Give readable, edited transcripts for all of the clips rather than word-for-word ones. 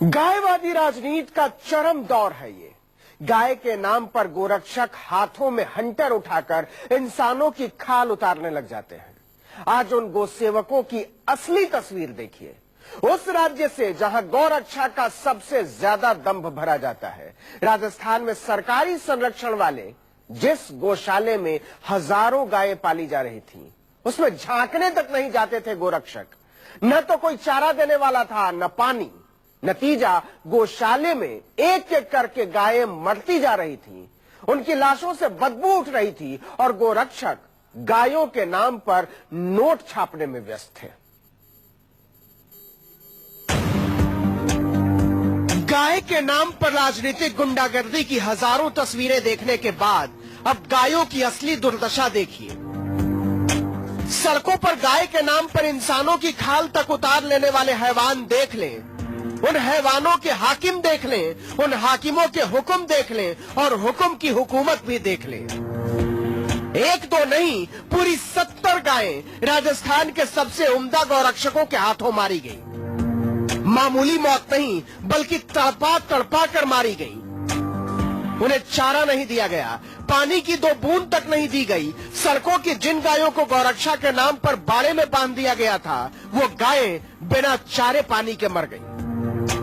गायवादी राजनीति का चरम दौर है ये। गाय के नाम पर गोरक्षक हाथों में हंटर उठाकर इंसानों की खाल उतारने लग जाते हैं। आज उन गोसेवकों की असली तस्वीर देखिए। उस राज्य से जहां गौरक्षा का सबसे ज्यादा दंभ भरा जाता है, राजस्थान में सरकारी संरक्षण वाले जिस गौशाले में हजारों गायें पाली जा रही थी, उसमें झांकने तक नहीं जाते थे गोरक्षक। न तो कोई चारा देने वाला था, न पानी। नतीजा, गौशाले में एक एक करके गायें मरती जा रही थी, उनकी लाशों से बदबू उठ रही थी और गोरक्षक गायों के नाम पर नोट छापने में व्यस्त थे। गाय के नाम पर राजनीतिक गुंडागर्दी की हजारों तस्वीरें देखने के बाद अब गायों की असली दुर्दशा देखिए। सड़कों पर गाय के नाम पर इंसानों की खाल तक उतार लेने वाले हैवान देख लें, उन हैवानों के हाकिम देख लें, उन हाकिमों के हुक्म देख लें और हुक्म की हुकूमत भी देख लें। एक दो नहीं, पूरी 70 गायें राजस्थान के सबसे उम्दा गौरक्षकों के हाथों मारी गई। मामूली मौत नहीं, बल्कि तड़पा तड़पा कर मारी गई। उन्हें चारा नहीं दिया गया, पानी की 2 बूंद तक नहीं दी गई। सड़कों की जिन गायों को गौरक्षा के नाम पर बाड़े में बांध दिया गया था, वो गायें बिना चारे पानी के मर गई।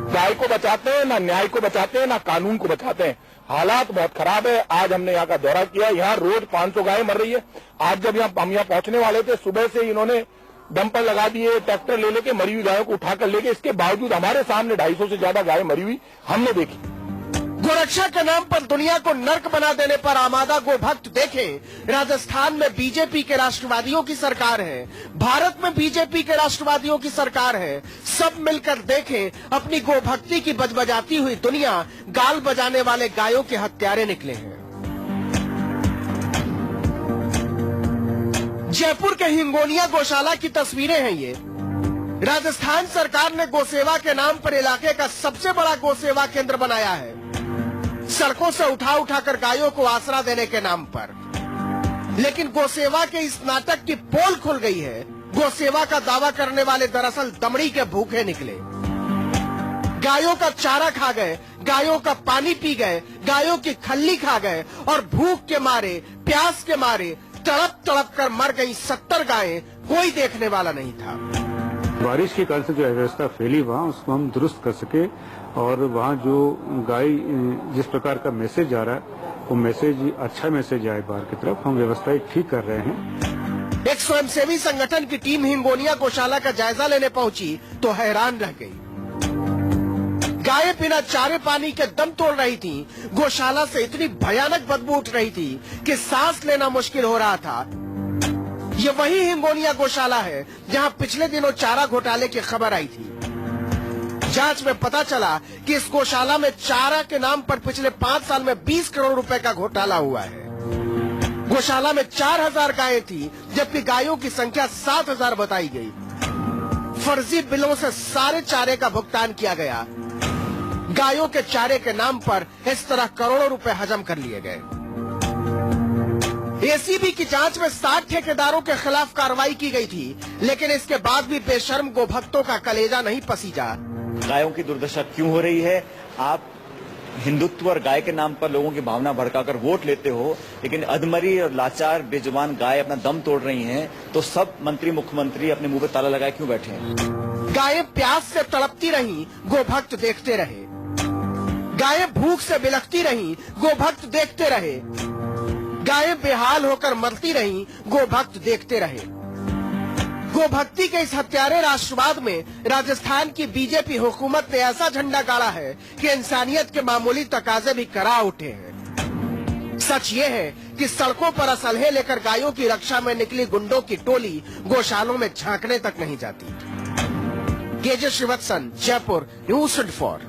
गाय को बचाते हैं, ना न्याय को बचाते हैं, ना कानून को बचाते हैं। हालात बहुत खराब है। आज हमने यहाँ का दौरा किया, यहाँ रोज 500 गाय मर रही है। आज जब हम यहाँ पहुंचने वाले थे, सुबह से इन्होंने डंपर लगा दिए, ट्रैक्टर ले लेके मरी हुई गायों को उठाकर लेके, इसके बावजूद हमारे सामने 250 से ज्यादा गाय मरी हुई हमने देखी। गोरक्षा के नाम पर दुनिया को नर्क बना देने पर आमादा गोभक्त देखें। राजस्थान में बीजेपी के राष्ट्रवादियों की सरकार है, भारत में बीजेपी के राष्ट्रवादियों की सरकार है। सब मिलकर देखें, अपनी गोभक्ति की बजबजाती हुई दुनिया गाल बजाने वाले गायों के हत्यारे निकले हैं। जयपुर के हिंगोनिया गौशाला की तस्वीरें हैं ये। राजस्थान सरकार ने गोसेवा के नाम पर इलाके का सबसे बड़ा गोसेवा केंद्र बनाया है, सड़कों से उठा उठाकर गायों को आसरा देने के नाम पर। लेकिन गोसेवा के इस नाटक की पोल खुल गई है। गोसेवा का दावा करने वाले दरअसल दमड़ी के भूखे निकले। गायों का चारा खा गए, गायों का पानी पी गए, गायों की खल्ली खा गए और भूख के मारे, प्यास के मारे तड़प तड़प कर मर गई 70 गायें। कोई देखने वाला नहीं था। बारिश के कारण से जो अव्यवस्था फैली वहाँ, उसको हम दुरुस्त कर सके और वहाँ जो गाय जिस प्रकार का मैसेज आ रहा है, वो मैसेज अच्छा मैसेज जाए बाहर की तरफ, हम व्यवस्थाएं ठीक कर रहे हैं। एक स्वयंसेवी संगठन की टीम हिंगोनिया गौशाला का जायजा लेने पहुंची तो हैरान रह गई। गायें बिना चारे पानी के दम तोड़ रही थी। गौशाला से इतनी भयानक बदबू उठ रही थी कि सांस लेना मुश्किल हो रहा था। ये वही हिंगोनिया गौशाला है जहां पिछले दिनों चारा घोटाले की खबर आई थी। जांच में पता चला कि इस गौशाला में चारा के नाम पर पिछले 5 साल में 20 करोड़ रुपए का घोटाला हुआ है। गौशाला में 4000 गायें थी, जबकि गायों की संख्या 7000 बताई गई। फर्जी बिलों से सारे चारे का भुगतान किया गया। गायों के चारे के नाम पर इस तरह करोड़ों रुपए हजम कर लिए गए। एसीबी की जांच में 60 ठेकेदारों के खिलाफ कार्रवाई की गई थी, लेकिन इसके बाद भी बेशर्म गोभक्तों का कलेजा नहीं पसीजा। गायों की दुर्दशा क्यों हो रही है? आप हिंदुत्व और गाय के नाम पर लोगों की भावना भड़काकर वोट लेते हो, लेकिन अधमरी और लाचार बेजुबान गाय अपना दम तोड़ रही हैं, तो सब मंत्री मुख्यमंत्री अपने मुंह पे ताला लगाए क्यों बैठे हैं? गायें प्यास से तड़पती रहीं, गोभक्त देखते रहे। गायें भूख से बिलखती रहीं, गोभक्त देखते रहे। गायें बेहाल होकर मरती रहीं, गोभक्त देखते रहे। गोभक्ति के इस हत्यारे राष्ट्रवाद में राजस्थान की बीजेपी हुकूमत ने ऐसा झंडा गाड़ा है कि इंसानियत के मामूली तकाजे भी करा उठे हैं। सच ये है कि सड़कों पर असलहे लेकर गायों की रक्षा में निकली गुंडों की टोली गौशालों में झांकने तक नहीं जाती। KJ Srivatsan, Jaipur, news 24।